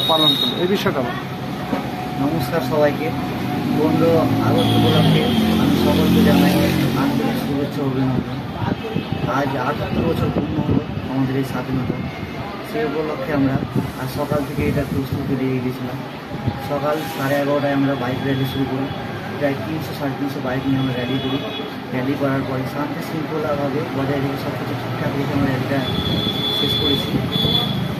পালন করলো, এই বিষয়টা বলুন। নমস্কার সবাইকে। 15 আগস্ট উপলক্ষে আমি সকলকে জানাই আন্তরিক শুভেচ্ছা অভিনন্দন। আজ 78 বছর পূর্ণ হলো আমাদের এই স্বাধীনতা। সেই উপলক্ষে আমরা আজ সকাল থেকে এটা প্রস্তুতি দিয়ে গিয়েছিলাম। সকাল 11:30টায় আমরা বাইক র্যালি শুরু করি। প্রায় 300-350 বাইক নিয়ে আমরা র্যালি করি। র্যালি করার পরে শান্তি শৃঙ্খলাভাবে বজায় রেখে সব কিছু ঠিকঠাক রেখে আমরা র্যালিটা শেষ করেছি।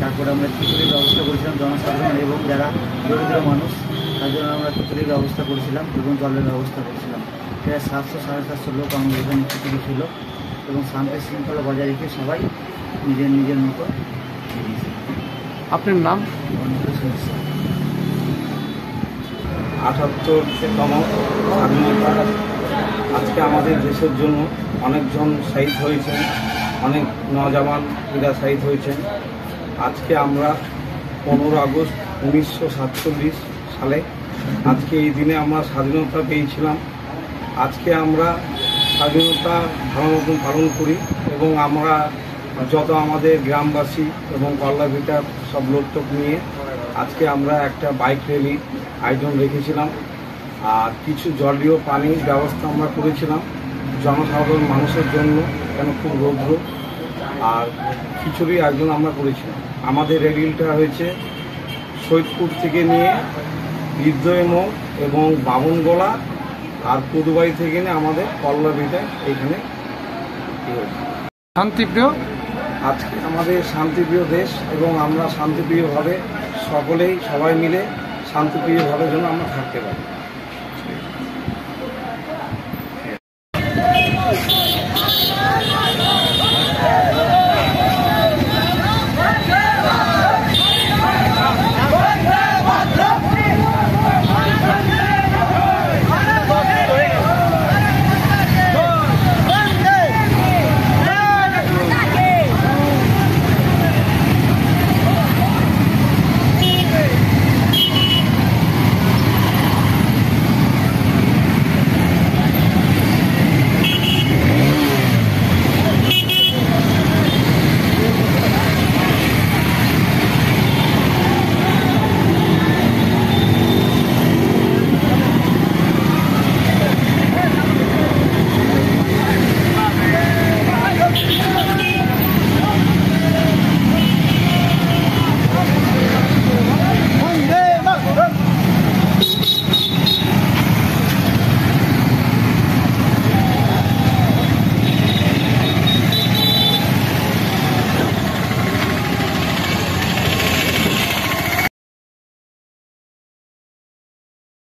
তারপরে আমরা খিচুড়ির ব্যবস্থা করেছিলাম জনসাধারণ এবং যারা দরিদ্র মানুষ তার জন্য আমরা খিচুড়ির ব্যবস্থা করেছিলাম এবং জলের ব্যবস্থা করেছিলাম। প্রায় 700-750 লোক আমাদের এখানে খিচুড়ি ছিল এবং শান্তি শৃঙ্খলা বজায় রেখে সবাই নিজের নিজের মতো বেরিয়েছে। আপনার নাম? 78তম স্বাধীনতা। আজকে আমাদের দেশের জন্য অনেকজন শহীদ হয়েছেন, অনেক নওজওয়ান এরা শহীদ হয়েছেন। আজকে আমরা 15 আগস্ট 1947 সালে আজকে এই দিনে আমরা স্বাধীনতা পেয়েছিলাম। আজকে আমরা স্বাধীনতা ভালো মতন পালন করি এবং আমরা যত আমাদের গ্রামবাসী এবং কল্লাভিটার সব লোকটোক নিয়ে আজকে আমরা একটা বাইক র্যালি আয়োজন রেখেছিলাম। আর কিছু জলীয় পানির ব্যবস্থা আমরা করেছিলাম জনসাধারণ মানুষের জন্য, কেন খুব রৌদ্র। আর খিচুড়ি আয়োজন আমরা করেছিলাম। আমাদের র্যালিটা হয়েছে সৈয়দপুর থেকে নিয়ে হৃদয়মোড় এবং বামনগোলা আর কুদুবাই থেকে নিয়ে আমাদের কল্লাভিটা এইখানে শান্তিপ্রিয়। আজকে আমাদের শান্তিপ্রিয় দেশ এবং আমরা শান্তিপ্রিয়ভাবে সবাই মিলে শান্তিপ্রিয়ভাবে যেন আমরা থাকতে পারি।